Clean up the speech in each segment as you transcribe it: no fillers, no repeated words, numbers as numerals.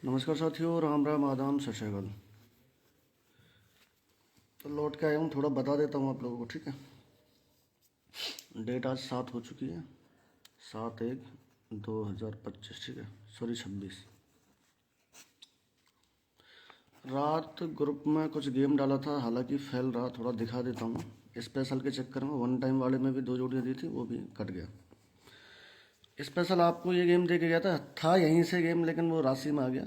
नमस्कार साथियों, राम राम आदाम सत श्रीकाल। तो लौट के आया हूँ, थोड़ा बता देता हूँ आप लोगों को, ठीक है। डेट आज 7 हो चुकी है, 7/1/2025, ठीक है, सॉरी 26। रात ग्रुप में कुछ गेम डाला था, हालांकि फेल रहा, थोड़ा दिखा देता हूँ। स्पेशल के चक्कर में वन टाइम वाले में भी 2 जोड़ियाँ दी थी, वो भी कट गया। स्पेशल आपको ये गेम दे के गया था यहीं से गेम, लेकिन वो राशि में आ गया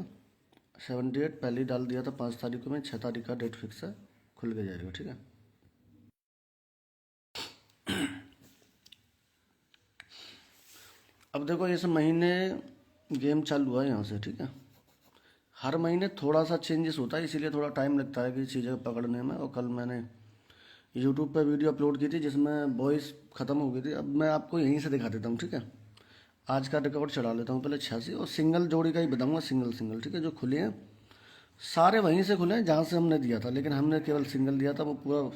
78। पहले ही डाल दिया था 5 तारीख को, मैं 6 तारीख का डेट फिक्स है, खुल के जाएगा, ठीक है। अब देखो इस महीने गेम चालू हुआ है यहाँ से, ठीक है। हर महीने थोड़ा सा चेंजेस होता है, इसीलिए थोड़ा टाइम लगता है कि चीज़ें पकड़ने में। और कल मैंने यूट्यूब पे वीडियो अपलोड की थी जिसमें वॉइस ख़त्म हो गई थी। अब मैं आपको यहीं से दिखा देता हूँ, ठीक है। आज का रिकॉर्ड चढ़ा लेता हूँ पहले 86, और सिंगल जोड़ी का ही बताऊँगा, सिंगल सिंगल, ठीक है। जो खुले हैं सारे वहीं से खुले हैं जहाँ से हमने दिया था, लेकिन हमने केवल सिंगल दिया था, वो पूरा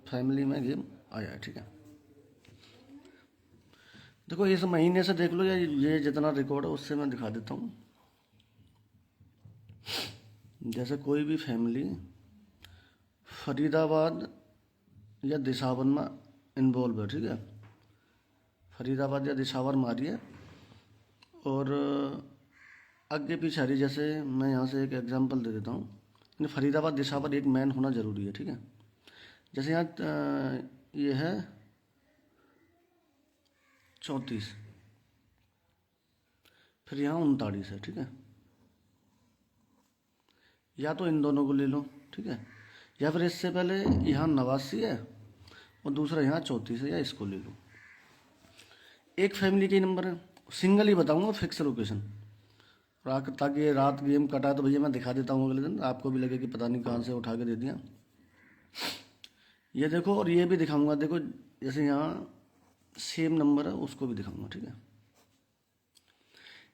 फैमिली में गेम आया है, ठीक है। देखो इस महीने से देख लो, या ये जितना रिकॉर्ड है उससे मैं दिखा देता हूँ। जैसे कोई भी फैमिली फरीदाबाद या दिशावर में इन्वॉल्व है, ठीक है। फरीदाबाद या दिशावर में आ रही है और आगे पीछे आ रही है। जैसे मैं यहाँ से एक एग्जांपल दे देता हूँ, फरीदाबाद दिशावर एक मैन होना ज़रूरी है, ठीक है। जैसे यहाँ ये है 34, फिर यहाँ 39 है, ठीक है। या तो इन दोनों को ले लो, ठीक है, या फिर इससे पहले यहाँ 89 है और दूसरा यहाँ 34 है, या इसको ले लो। एक फैमिली के नंबर है, सिंगल ही बताऊंगा, फिक्स लोकेशन, ताकि ये रात गेम कटा तो भैया मैं दिखा देता हूँ अगले दिन, आपको भी लगे कि पता नहीं कहाँ से उठा के दे दिया। ये देखो, और ये भी दिखाऊंगा, देखो जैसे यहाँ सेम नंबर है उसको भी दिखाऊंगा, ठीक है।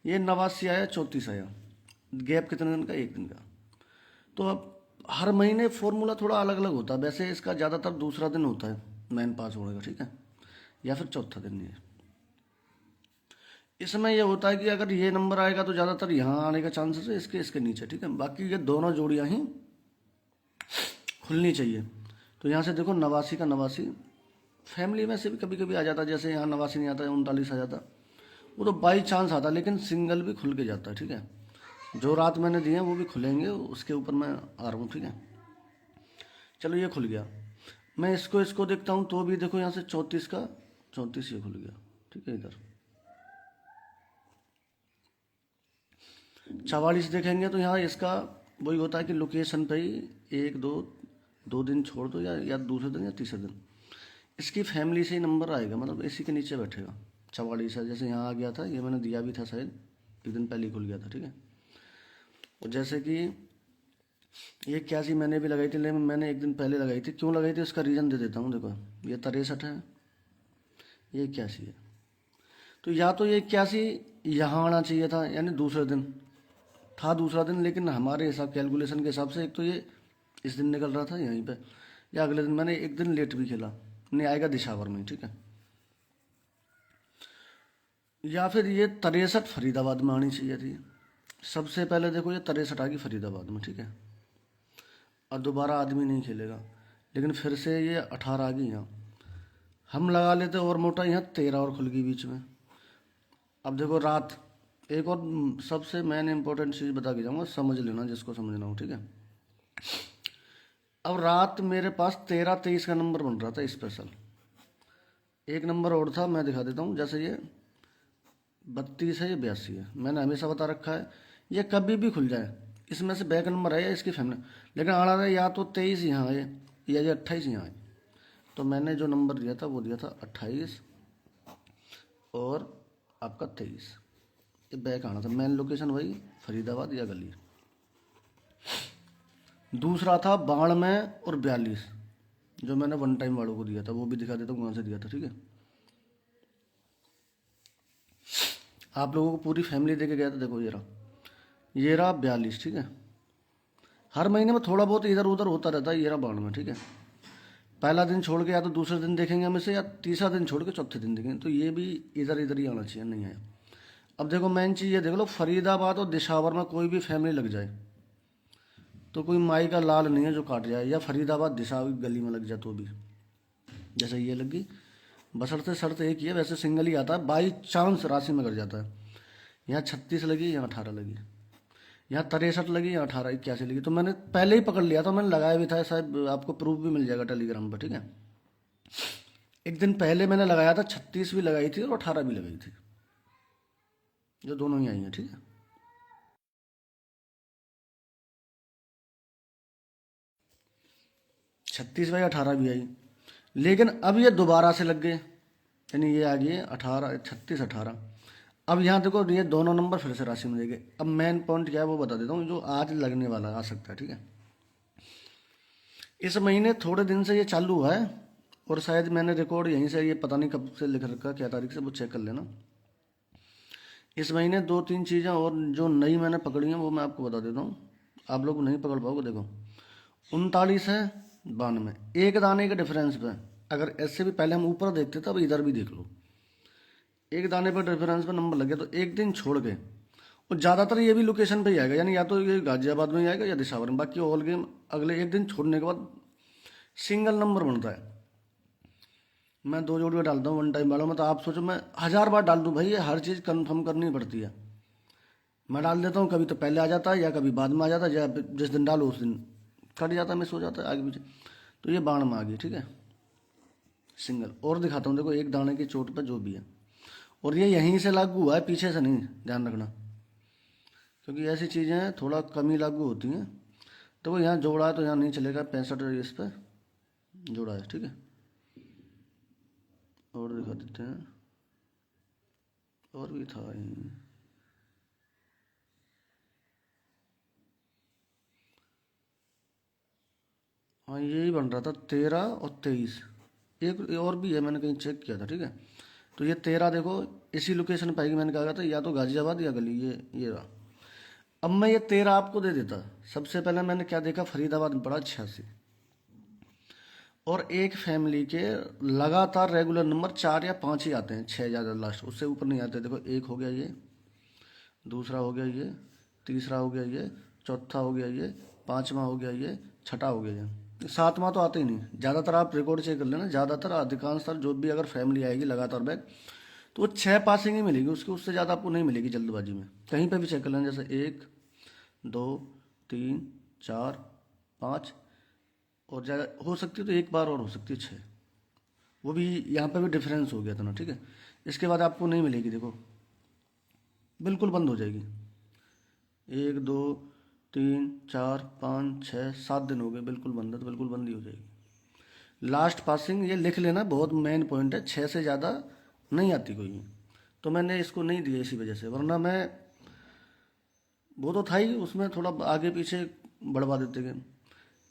ये 89 आया, 34 आया, गैप कितने दिन का? 1 दिन का। तो अब हर महीने फॉर्मूला थोड़ा अलग अलग होता है। वैसे इसका ज़्यादातर दूसरा दिन होता है मैन पास होने का, ठीक है, या फिर चौथा दिन। ये इसमें यह होता है कि अगर ये नंबर आएगा तो ज़्यादातर यहाँ आने का चांसेस है, इसके इसके नीचे, ठीक है। बाकी ये दोनों जोड़ियाँ ही खुलनी चाहिए। तो यहाँ से देखो 89 का 89 फैमिली में से भी कभी कभी आ जाता है, जैसे यहाँ 89 नहीं आता है, 39 आ जाता, वो तो बाई चांस आता, लेकिन सिंगल भी खुल के जाता है, ठीक है। जो रात मैंने दिए हैं वो भी खुलेंगे, उसके ऊपर मैं आ रहा हूँ, ठीक है। चलो ये खुल गया, मैं इसको इसको देखता हूँ तो भी देखो यहाँ से 34 का 34 ये खुल गया, ठीक है। इधर 44 देखेंगे तो यहाँ इसका वही होता है कि लोकेशन पे ही एक दो 2 दिन छोड़ दो, या दूसरे दिन या तीसरे दिन इसकी फैमिली से ही नंबर आएगा, मतलब इसी के नीचे बैठेगा। 44 है, जैसे यहाँ आ गया था, ये मैंने दिया भी था शायद, 1 दिन पहले ही खुल गया था, ठीक है। और जैसे कि ये 81 मैंने भी लगाई थी, लेकिन मैंने 1 दिन पहले लगाई थी। क्यों लगाई थी उसका रीज़न दे देता हूँ। देखो ये 63 है, ये 81 है, तो या तो ये 81 यहाँ आना चाहिए था, यानी दूसरे दिन था, दूसरा दिन, लेकिन हमारे हिसाब कैलकुलेशन के हिसाब से एक तो ये इस दिन निकल रहा था यहीं पे, या अगले दिन। मैंने 1 दिन लेट भी खेला, नहीं आएगा दिशावर में, ठीक है। या फिर ये 63 फरीदाबाद में आनी चाहिए थी। सबसे पहले देखो ये 63 आ गई फरीदाबाद में, ठीक है, और दोबारा आदमी नहीं खेलेगा, लेकिन फिर से ये 18 आ गई यहाँ। हम लगा लेते और मोटा, यहाँ 13 और खुल गई बीच में। अब देखो रात, एक और सबसे मेन इंपॉर्टेंट चीज़ बता के जाऊँगा, समझ लेना जिसको समझना हो, ठीक है। अब रात मेरे पास 13-23 का नंबर बन रहा था स्पेशल। एक नंबर और था, मैं दिखा देता हूँ। जैसे ये 32 है, ये 82 है, मैंने हमेशा बता रखा है ये कभी भी खुल जाए, इसमें से बैक नंबर है या इसकी फैमिली, लेकिन आना था या तो 23 यहाँ आए या ये 28 यहाँ आए। तो मैंने जो नंबर दिया था वो दिया था 28 और आपका 23, ये बैक आना था। मेन लोकेशन वही फरीदाबाद या गली। दूसरा था 92 और 42, जो मैंने वन टाइम वालों को दिया था, वो भी दिखा देता हूँ कहाँ से दिया था, ठीक है। आप लोगों को पूरी फैमिली दे के गया था, देखो ये रहा 42, ठीक है। हर महीने में थोड़ा बहुत इधर उधर होता रहता है, ये रहा 92, ठीक है। पहला दिन छोड़ के या तो दूसरे दिन देखेंगे हमें से, या तीसरा दिन छोड़ के चौथे दिन देखेंगे, तो ये भी इधर इधर ही आना चाहिए, नहीं आया। अब देखो मेन चीज़ ये देख लो, फरीदाबाद और दिशावर में कोई भी फैमिली लग जाए तो कोई माई का लाल नहीं है जो काट जाए, या फरीदाबाद दिशावर की गली में लग जाए तो भी, जैसे ये लगी। बशर्ते शर्त एक ही है, वैसे सिंगल ही आता है, बाई चांस राशि में कर जाता है। यहाँ 36 लगी, यहाँ 18 लगी, यहाँ 63 लगी, यहाँ 18 81 लगी। तो मैंने पहले ही पकड़ लिया था, मैंने लगाया भी था, शायद आपको प्रूफ भी मिल जाएगा टेलीग्राम पर, ठीक है। एक दिन पहले मैंने लगाया था, 36 भी लगाई थी और 18 भी लगाई थी, जो दोनों ही आई हैं, ठीक है। 36 बाई 18 भी आई, लेकिन अब ये दोबारा से लग गए, यानी ये आ गई 18 36 18। अब यहाँ देखो ये दोनों नंबर फिर से राशि में देंगे। अब मेन पॉइंट क्या है वो बता देता हूँ, जो आज लगने वाला आ सकता है, ठीक है। इस महीने थोड़े दिन से ये चालू हुआ है, और शायद मैंने रिकॉर्ड यहीं से, ये पता नहीं कब से लिख रखा, क्या तारीख से, वो चेक कर लेना। इस महीने 2-3 चीज़ें और जो नई मैंने पकड़ी हैं वो मैं आपको बता देता हूँ, आप लोग नहीं पकड़ पाओगे। देखो 39 है, 92, एक दाने के डिफरेंस पे, अगर ऐसे भी पहले हम ऊपर देखते थे, अब इधर भी देख लो, एक दाने पर डिफरेंस पे नंबर लगे, तो एक दिन छोड़ के, और ज़्यादातर ये भी लोकेशन पे ही आएगा, यानी या तो ये गाजियाबाद में ही आएगा या दिशावर में, बाकी ऑल गेम अगले एक दिन छोड़ने के बाद सिंगल नंबर बनता है। मैं 2 जोड़ी डालता हूँ वन टाइम वालों में, तो आप सोचो मैं 1000 बार डाल दूँ भाई, ये हर चीज़ कंफर्म करनी पड़ती है। मैं डाल देता हूँ, कभी तो पहले आ जाता है या कभी बाद में आ जाता है, या जिस दिन डालो उस दिन कट जाता है, मिस हो जाता है आगे पीछे। तो ये बाण में आ गई, ठीक है, सिंगल। और दिखाता हूँ, देखो एक दाने की चोट पर जो भी है, और ये यहीं से लागू हुआ है, पीछे से नहीं, ध्यान रखना, क्योंकि ऐसी चीज़ें थोड़ा कम ही लागू होती हैं। तो वो यहाँ जोड़ा है तो यहाँ नहीं चलेगा, 65 इस पर जोड़ा है, ठीक है। और दिखा देते हैं, और भी था यहीं। हाँ यही बन रहा था, 13 और 23, एक और भी है, मैंने कहीं चेक किया था, ठीक है। तो ये 13 देखो इसी लोकेशन पाएगी, मैंने कहा था या तो गाजियाबाद या गली, ये रहा। अब मैं ये 13 आपको दे देता, सबसे पहले मैंने क्या देखा, फरीदाबाद में पड़ा 86, और एक फैमिली के लगातार रेगुलर नंबर 4 या 5 ही आते हैं, 6 ज़्यादा लास्ट, उससे ऊपर नहीं आते। देखो एक हो गया ये, दूसरा हो गया ये, तीसरा हो गया ये, चौथा हो गया ये, पांचवा हो गया ये, छठा हो गया ये, सातवां तो आते ही नहीं। ज़्यादातर आप रिकॉर्ड चेक कर लेना, ज़्यादातर अधिकांशतर जो भी अगर फैमिली आएगी लगातार बैक, तो वो 6 पासिंग ही मिलेगी उसकी, उससे ज़्यादा आपको नहीं मिलेगी जल्दबाजी में। कहीं पर भी चेक कर लेना, जैसे 1 2 3 4 5, और ज़्यादा हो सकती है तो एक बार और हो सकती है 6, वो भी यहाँ पर भी डिफरेंस हो गया था ना, ठीक है। इसके बाद आपको नहीं मिलेगी, देखो बिल्कुल बंद हो जाएगी। 1 2 3 4 5 6 7 दिन हो गए बिल्कुल बंद है, तो बिल्कुल बंद ही हो जाएगी। लास्ट पासिंग ये लिख लेना, बहुत मेन पॉइंट है, 6 से ज़्यादा नहीं आती कोई भी। तो मैंने इसको नहीं दिया इसी वजह से, वरना मैं वो तो था ही, उसमें थोड़ा आगे पीछे बढ़वा देते गए।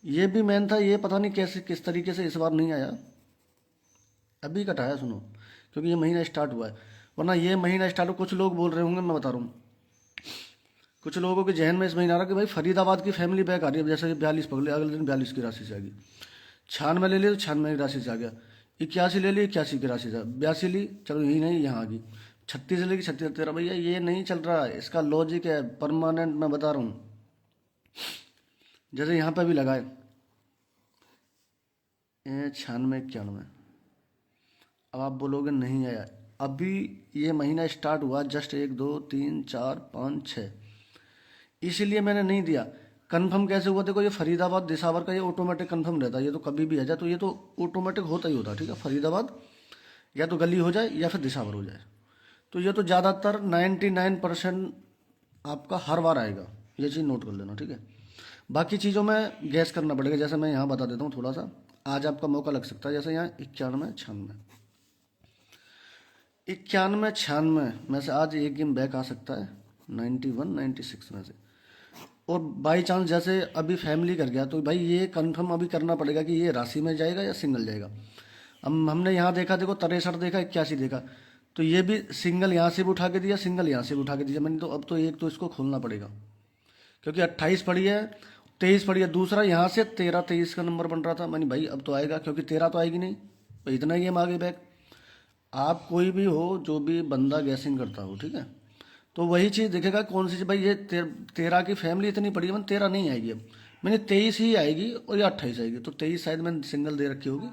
ये भी मेन था, ये पता नहीं कैसे किस तरीके से इस बार नहीं आया, अभी कटाया सुनो, क्योंकि ये महीना स्टार्ट हुआ है, वरना ये महीना स्टार्ट हो, कुछ लोग बोल रहे होंगे, मैं बता रहा हूँ, कुछ लोगों के जहन में इस महीना आ रहा कि भाई फरीदाबाद की फैमिली बैक आ रही है, जैसे कि 42 पकड़ लिया, अगले दिन 42 की राशि से आ गई, 96 ले लिया तो 96 की राशि से आ गया, 81 ले ली 81 की राशि से, 82 ली, चलो यही नहीं यहाँ आ गई, 36 लेगी 36, तेरा भैया ये नहीं चल रहा है, इसका लॉजिक है परमानेंट, मैं बता रहा हूँ। जैसे यहाँ पर भी लगाए 96 91, अब आप बोलोगे नहीं आया, अभी ये महीना स्टार्ट हुआ जस्ट 1 2 3 4 5 6, इसीलिए मैंने नहीं दिया। कंफर्म कैसे हुआ, देखो ये फरीदाबाद दिसावर का ये ऑटोमेटिक कंफर्म रहता है, ये तो कभी भी आ जाए तो ये तो ऑटोमेटिक होता ही होता है, ठीक है। फरीदाबाद या तो गली हो जाए या फिर दिसावर हो जाए, तो ये तो ज़्यादातर 99% आपका हर बार आएगा, ये चीज़ नोट कर लेना, ठीक है। बाकी चीज़ों में गैस करना पड़ेगा, जैसे मैं यहाँ बता देता हूँ थोड़ा सा, आज आपका मौका लग सकता है, जैसे यहाँ 91 96, 91 96 में से आज एक गेम बैक आ सकता है, 91 96 में से। और बाई चांस जैसे अभी फैमिली कर गया, तो भाई ये कंफर्म अभी करना पड़ेगा कि ये राशि में जाएगा या सिंगल जाएगा। हमने यहाँ देखा, देखो 63 देखा, 81 देखा, तो ये भी सिंगल यहाँ से भी उठा के दिया, सिंगल यहाँ से भी उठा के दिया मैंने, तो अब तो एक तो इसको खोलना पड़ेगा, क्योंकि 28 पड़ी है, 23 पड़ी है, दूसरा यहाँ से 13 23 का नंबर बन रहा था, मैंने भाई अब तो आएगा, क्योंकि 13 तो आएगी नहीं, तो इतना ही हम आगे बैक। आप कोई भी हो, जो भी बंदा गैसिंग करता हो, ठीक है, तो वही चीज़ दिखेगा कौन सी चीज़ भाई, ये 13 की फैमिली इतनी बड़ी है, मैंने 13 नहीं आएगी, अब मैंने 23 ही आएगी और या 28 आएगी। तो 23 शायद मैंने सिंगल दे रखी होगी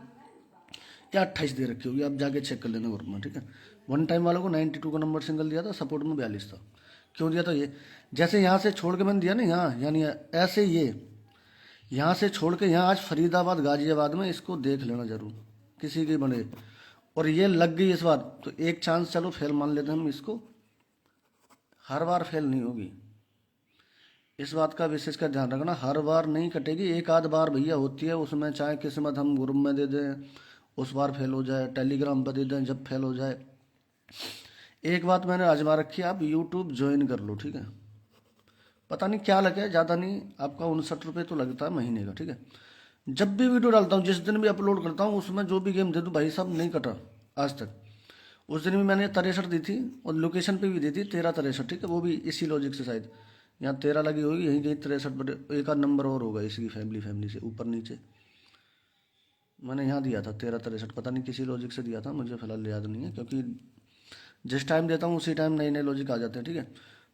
या 28 दे रखी होगी, आप जाके चेक कर लेना ग्रुप में, ठीक है। वन टाइम वालों को 92 का नंबर सिंगल दिया था, सपोर्ट में 42 था। क्यों दिया था ये, जैसे यहाँ से छोड़ के मैंने दिया ना यहाँ, यानी ऐसे ये यहाँ से छोड़ के यहाँ आज फरीदाबाद गाजियाबाद में, इसको देख लेना जरूर किसी की बने। और ये लग गई इस बार तो एक चांस चलो फेल मान लेते हैं हम इसको, हर बार फेल नहीं होगी, इस बात का विशेष कर ध्यान रखना, हर बार नहीं कटेगी, एक आध बार भैया होती है, उसमें चाहे किस्मत हम ग्रुप में दे दें उस बार फेल हो जाए, टेलीग्राम पर दे दें जब फेल हो जाए। एक बात मैंने आजमा रखी है, आप यूट्यूब ज्वाइन कर लो, ठीक है। पता नहीं क्या लगे, ज़्यादा नहीं, आपका 59 रुपये तो लगता है महीने का, ठीक है। जब भी वीडियो डालता हूँ, जिस दिन भी अपलोड करता हूँ, उसमें जो भी गेम दे दूँ भाई साहब, नहीं कटा आज तक। उस दिन भी मैंने 63 दी थी और लोकेशन पे भी दी थी 13 63, ठीक है, वो भी इसी लॉजिक से शायद यहाँ 13 लगी होगी, यहीं कहीं 63 पर एक आध नंबर और होगा इसकी फैमिली से ऊपर नीचे। मैंने यहाँ दिया था 13 63, पता नहीं किसी लॉजिक से दिया था, मुझे फिलहाल याद नहीं है, क्योंकि जिस टाइम देता हूँ उसी टाइम नए नए लॉजिक आ जाते हैं, ठीक है।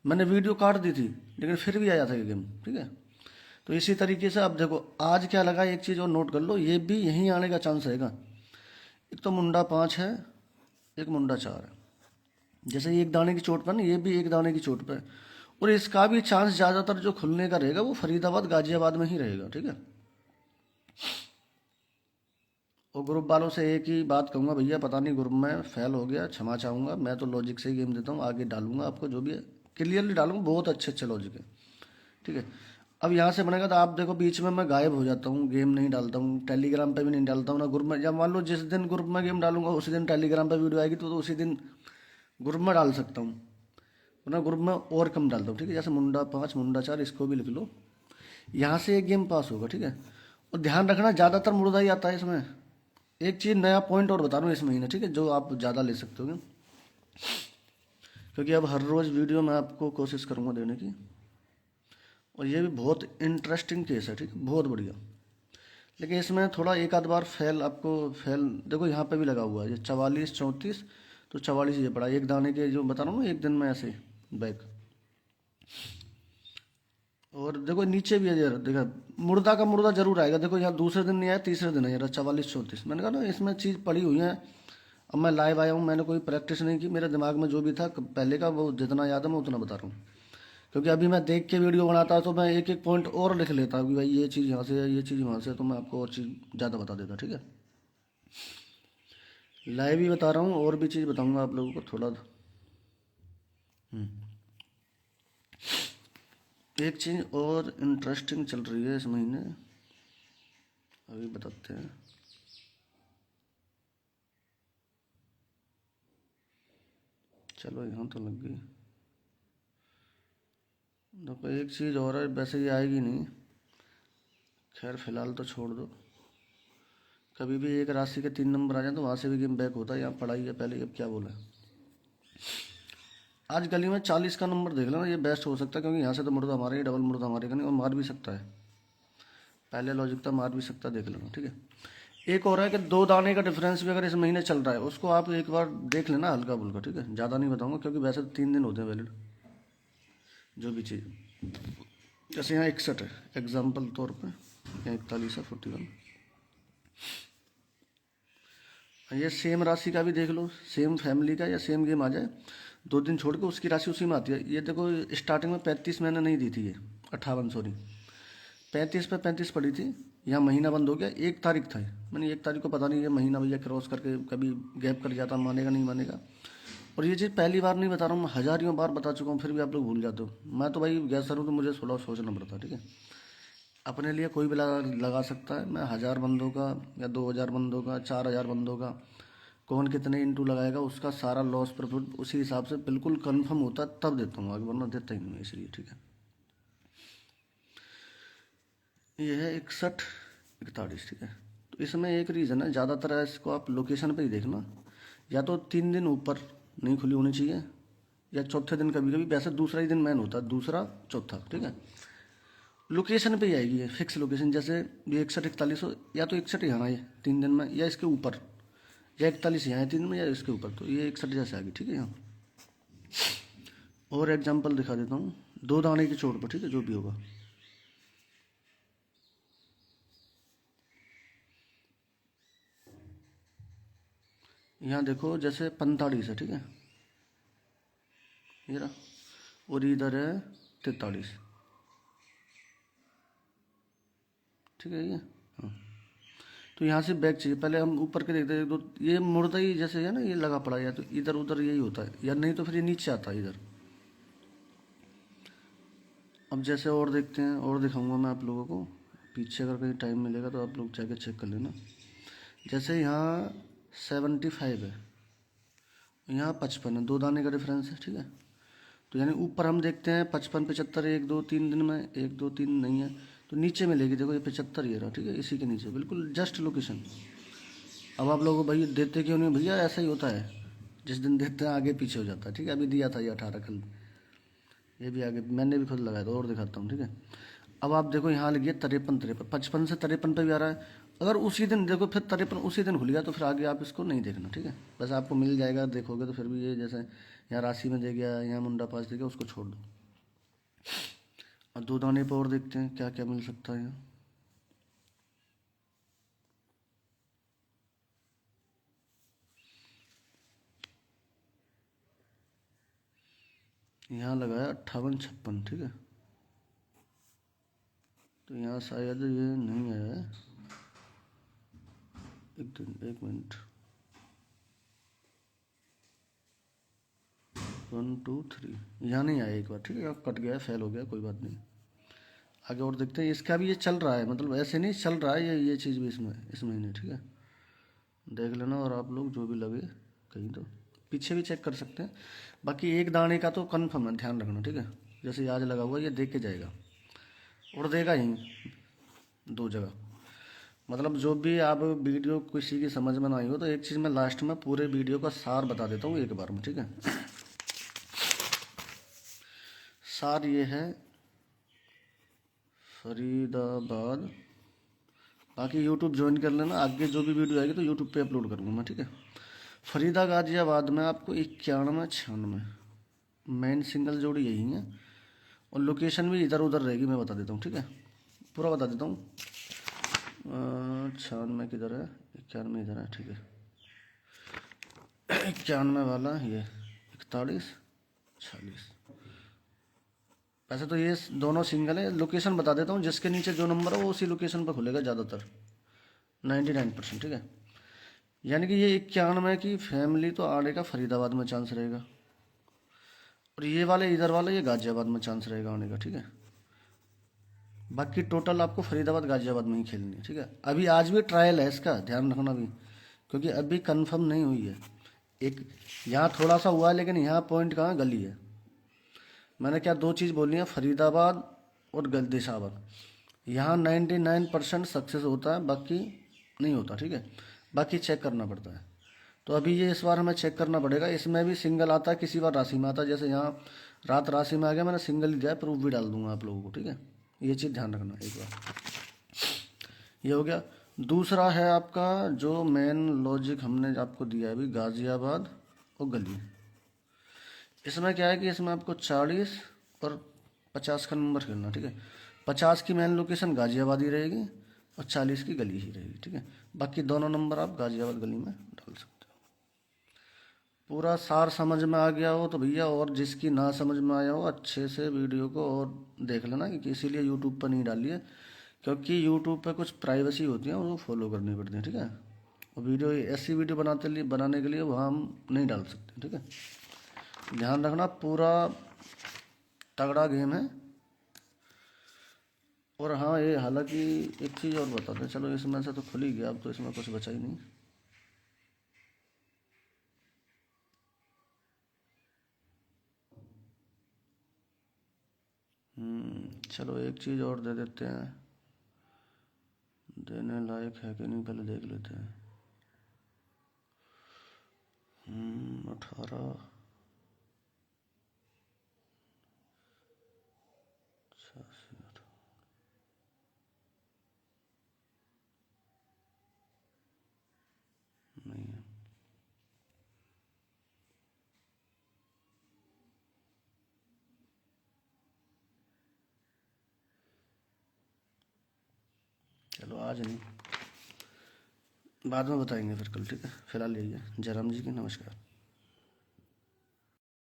मैंने वीडियो काट दी थी लेकिन फिर भी आया था ये गेम, ठीक है। तो इसी तरीके से अब देखो आज क्या लगा, एक चीज़ और नोट कर लो, ये भी यहीं आने का चांस रहेगा। एक तो मुंडा 5 है, एक मुंडा 4 है, जैसे एक दाने की चोट पर ना, ये भी एक दाने की चोट पर है। और इसका भी चांस ज़्यादातर जो खुलने का रहेगा वो फरीदाबाद गाजियाबाद में ही रहेगा, ठीक है। और ग्रुप वालों से एक ही बात कहूँगा, भैया पता नहीं ग्रुप में फेल हो गया, क्षमा चाहूँगा, मैं तो लॉजिक से ही गेम देता हूँ, आगे डालूंगा आपको जो भी है क्लियरली डालूंगा, बहुत अच्छे अच्छे लॉजिक है, ठीक है। अब यहाँ से बनेगा तो आप देखो बीच में मैं गायब हो जाता हूँ, गेम नहीं डालता हूँ, टेलीग्राम पे भी नहीं डालता हूँ ना ग्रुप में। जब मान लो जिस दिन ग्रुप में गेम डालूंगा उसी दिन टेलीग्राम पे वीडियो आएगी, तो उसी दिन ग्रुप में डाल सकता हूँ, वरना ग्रुप में और कम डालता हूँ, ठीक है। जैसे मुंडा 5 मुंडा 4 इसको भी लिख लो, यहाँ से एक गेम पास होगा, ठीक है। और ध्यान रखना ज़्यादातर मुर्दा ही आता है इसमें। एक चीज़ नया पॉइंट और बता रहा हूँ इस महीने, ठीक है, जो आप ज़्यादा ले सकते हो, क्योंकि अब हर रोज़ वीडियो मैं आपको कोशिश करूँगा देने की। और ये भी बहुत इंटरेस्टिंग केस है, ठीक है, बहुत बढ़िया। लेकिन इसमें थोड़ा एक आध बार फेल, आपको फेल देखो यहाँ पे भी लगा हुआ है, ये 44 34, तो 44 ये पड़ा एक दाने के, जो बता रहा हूँ ना एक दिन में ऐसे बैक। और देखो नीचे भी है यार, देखा मुर्दा का मुर्दा जरूर आएगा, देखो यहाँ दूसरे दिन नहीं आया, तीसरे दिन है यार 44 34। मैंने कहा ना इसमें चीज़ पड़ी हुई है। अब मैं लाइव आया हूँ, मैंने कोई प्रैक्टिस नहीं की, मेरे दिमाग में जो भी था पहले का वो जितना याद है मैं उतना बता रहा हूँ। क्योंकि अभी मैं देख के वीडियो बनाता तो मैं एक एक पॉइंट और लिख लेता कि भाई ये चीज़ यहाँ से है, ये चीज़ वहाँ से है, तो मैं आपको और चीज़ ज़्यादा बता देता, ठीक है। लाइव ही बता रहा हूँ, और भी चीज़ बताऊँगा आप लोगों को थोड़ा। एक चीज़ और इंटरेस्टिंग चल रही है इस महीने, अभी बताते हैं। चलो यहाँ तो लग गई। देखो एक चीज़ और है, वैसे ये आएगी नहीं, खैर फिलहाल तो छोड़ दो। कभी भी एक राशि के 3 नंबर आ जाए तो वहाँ से भी गेम बैक होता है, यहाँ पढ़ाई है पहले, अब क्या बोला। आज गली में 40 का नंबर देख लेना, ये बेस्ट हो सकता है, क्योंकि यहाँ से तो मुर्दा हमारे, डबल मुर्दा हमारे का नहीं, और मार भी सकता है, पहले लॉजिक था मार भी सकता है, देख लेना, ठीक है। एक और है कि 2 दाने का डिफरेंस भी अगर इस महीने चल रहा है, उसको आप एक बार देख लेना हल्का फुल्का, ठीक है, ज़्यादा नहीं बताऊँगा, क्योंकि वैसे तो 3 दिन होते हैं वैलिड जो भी चीज़। जैसे यहाँ 61 है एग्जाम्पल तौर पर, यहाँ 41 है 41। ये सेम राशि का भी देख लो, सेम फैमिली का या सेम गेम आ जाए 2 दिन छोड़ के उसकी राशि उसी में आती है। ये देखो स्टार्टिंग में 35 मैंने नहीं दी थी, ये 58 सॉरी 35 पे 35 पड़ी थी, यहाँ महीना बंद हो गया, 1 तारीख था, मैंने 1 तारीख को पता नहीं ये महीना भैया क्रॉस करके कभी गैप कर जाता, मानेगा नहीं मानेगा। और ये चीज़ पहली बार नहीं बता रहा हूँ, मैं हज़ारियों बार बता चुका हूँ, फिर भी आप लोग भूल जाते हो। मैं तो भाई गैस करूँ तो मुझे 16 सोचना पड़ता, ठीक है। अपने लिए कोई भी लगा सकता है, मैं 1000 बंदों का या 2000 बंदों का 4000 बंदों का कौन कितने इंटू लगाएगा उसका सारा लॉस प्रॉफिट उसी हिसाब से बिल्कुल कंफर्म होता है, तब देता हूँ आगे, वरना देता ही नहीं, इसलिए, ठीक है। ये है 61 41, ठीक है। तो इसमें एक रीज़न है, ज़्यादातर है इसको आप लोकेशन पे ही देखना, या तो 3 दिन ऊपर नहीं खुली होनी चाहिए, या चौथे दिन कभी कभी, वैसे दूसरा ही दिन मैन होता है, दूसरा चौथा, ठीक है। लोकेशन पे ही आएगी ये फिक्स लोकेशन, जैसे ये 61 41 हो, या तो 61 यहाँ है 3 दिन में, या इसके ऊपर, या 41 यहाँ है 3 दिन में, या इसके ऊपर, तो ये 61 जैसे आ गई, ठीक है। यहाँ और एग्जांपल दिखा देता हूँ 2 दाने की चोट पर, ठीक है, जो भी होगा। यहाँ देखो जैसे 45 है, ठीक है, ये रहा, और इधर है 43, ठीक है ये। हाँ, तो यहाँ से बैक चाहिए, पहले हम ऊपर के देखते हैं, 1 2, ये मुड़ता ही जैसे है ना, ये लगा पड़ा, या तो इधर उधर यही होता है, या नहीं तो फिर ये नीचे आता है इधर। अब जैसे और देखते हैं, और दिखाऊंगा मैं आप लोगों को, पीछे अगर कहीं टाइम मिलेगा तो आप लोग जाके चेक कर लेना। जैसे यहाँ 75 है, यहाँ 55 है, 2 दाने का डिफरेंस है, ठीक है। तो यानी ऊपर हम देखते हैं 55 75, 1 2 3 दिन में 1 2 3 नहीं है, तो नीचे मिलेगी, देखो ये 75 ये रहा, ठीक है, इसी के नीचे बिल्कुल जस्ट लोकेशन। अब आप लोगों को भाई देते क्यों नहीं भैया, ऐसा ही होता है, जिस दिन देते हैं आगे पीछे हो जाता है, ठीक है। अभी दिया था ये 18 कल, ये भी आगे मैंने भी खुद लगाया था, और दिखाता हूँ, ठीक है। अब आप देखो यहाँ लगी है 53 53, 55 से 53 पे भी आ रहा है। अगर उसी दिन देखो फिर 53 उसी दिन खुल गया तो फिर आगे आप इसको नहीं देखना, ठीक है। बस आपको मिल जाएगा, देखोगे तो फिर भी ये जैसे यहाँ राशि में दे गया, यहाँ मुंडा पास दे गया, उसको छोड़ दो। और 2 दाने पर और देखते हैं क्या क्या मिल सकता है यहाँ। यहाँ लगाया 58 56, ठीक है। तो यहाँ शायद ये नहीं आया है, एक मिनट, 1 2 3, यहाँ नहीं आया एक बार, ठीक है, कट गया, फेल हो गया, कोई बात नहीं। आगे और देखते हैं, इसका भी ये चल रहा है, मतलब ऐसे नहीं चल रहा है ये चीज़ भी इसमें इस महीने, ठीक है, देख लेना। और आप लोग जो भी लगे कहीं तो पीछे भी चेक कर सकते हैं। बाकी एक दाने का तो कन्फर्म है, ध्यान रखना, ठीक है। जैसे ये आज लगा हुआ ये देख के जाएगा, और देगा ही 2 जगह। मतलब जो भी आप वीडियो किसी की समझ में ना आई हो तो एक चीज़ मैं लास्ट में पूरे वीडियो का सार बता देता हूँ एक बार में, ठीक है। सार ये है फरीदाबाद। बाकी यूट्यूब ज्वाइन कर लेना, आगे जो भी वीडियो आएगी तो यूट्यूब पे अपलोड करूँगा मैं, ठीक है। फरीदा गाजियाबाद में आपको 91 96 मेन सिंगल जोड़ी यही है, और लोकेशन भी इधर उधर रहेगी, मैं बता देता हूँ, ठीक है, पूरा बता देता हूँ। 96 किधर है, 91 इधर है, ठीक है। 91 वाला ये 41 46। वैसे तो ये दोनों सिंगल है, लोकेशन बता देता हूँ, जिसके नीचे जो नंबर है वो उसी लोकेशन पर खुलेगा ज़्यादातर, 99%, ठीक है। यानी कि ये 91 की फैमिली तो आने का फरीदाबाद में चांस रहेगा, और ये वाले इधर वाले ये गाजियाबाद में चांस रहेगा आने का, ठीक है। बाकी टोटल आपको फरीदाबाद गाजियाबाद में ही खेलनी है, ठीक है। अभी आज भी ट्रायल है इसका, ध्यान रखना अभी, क्योंकि अभी कंफर्म नहीं हुई है। एक यहाँ थोड़ा सा हुआ है, लेकिन यहाँ पॉइंट कहाँ गली है। मैंने क्या 2 चीज़ बोली है, फरीदाबाद और गलदेशाबाद। यहाँ 99% सक्सेस होता है, बाकी नहीं होता, ठीक है। बाकी चेक करना पड़ता है। तो अभी ये इस बार हमें चेक करना पड़ेगा, इसमें भी सिंगल आता है, किसी बार राशि में आता है। जैसे यहाँ रात राशि में आ गया, मैंने सिंगल ही दिया है, प्रूफ भी डाल दूंगा आप लोगों को, ठीक है। ये चीज़ ध्यान रखना एक बार। ये हो गया। दूसरा है आपका जो मेन लॉजिक हमने आपको दिया है अभी, गाजियाबाद और गली। इसमें क्या है कि इसमें आपको 40 और 50 का नंबर खेलना, ठीक है। 50 की मेन लोकेशन गाजियाबाद ही रहेगी, और 40 की गली ही रहेगी, ठीक है। बाकी दोनों नंबर आप गाजियाबाद गली में डाल सकते हो। पूरा सार समझ में आ गया हो तो भैया, और जिसकी ना समझ में आया हो अच्छे से वीडियो को और देख लेना, कि इसीलिए यूट्यूब पर नहीं डाली है, क्योंकि यूट्यूब पे कुछ प्राइवेसी होती है, वो फॉलो करनी पड़ती है, ठीक है। और वीडियो ऐसी वीडियो बनाने के लिए वहाँ हम नहीं डाल सकते, ठीक है। ध्यान रखना, पूरा तगड़ा गेम है। और हाँ, ये हालांकि एक चीज़ और बताते हैं, चलो इसमें से तो खुल ही गया, अब तो इसमें कुछ बचा ही नहीं। चलो एक चीज़ और दे देते हैं, देने लायक है कि नहीं पहले देख लेते हैं। 18 नहीं है। आज नहीं, बाद में बताएंगे फिर कल, ठीक है। फिलहाल यही है। जयराम जी की नमस्कार।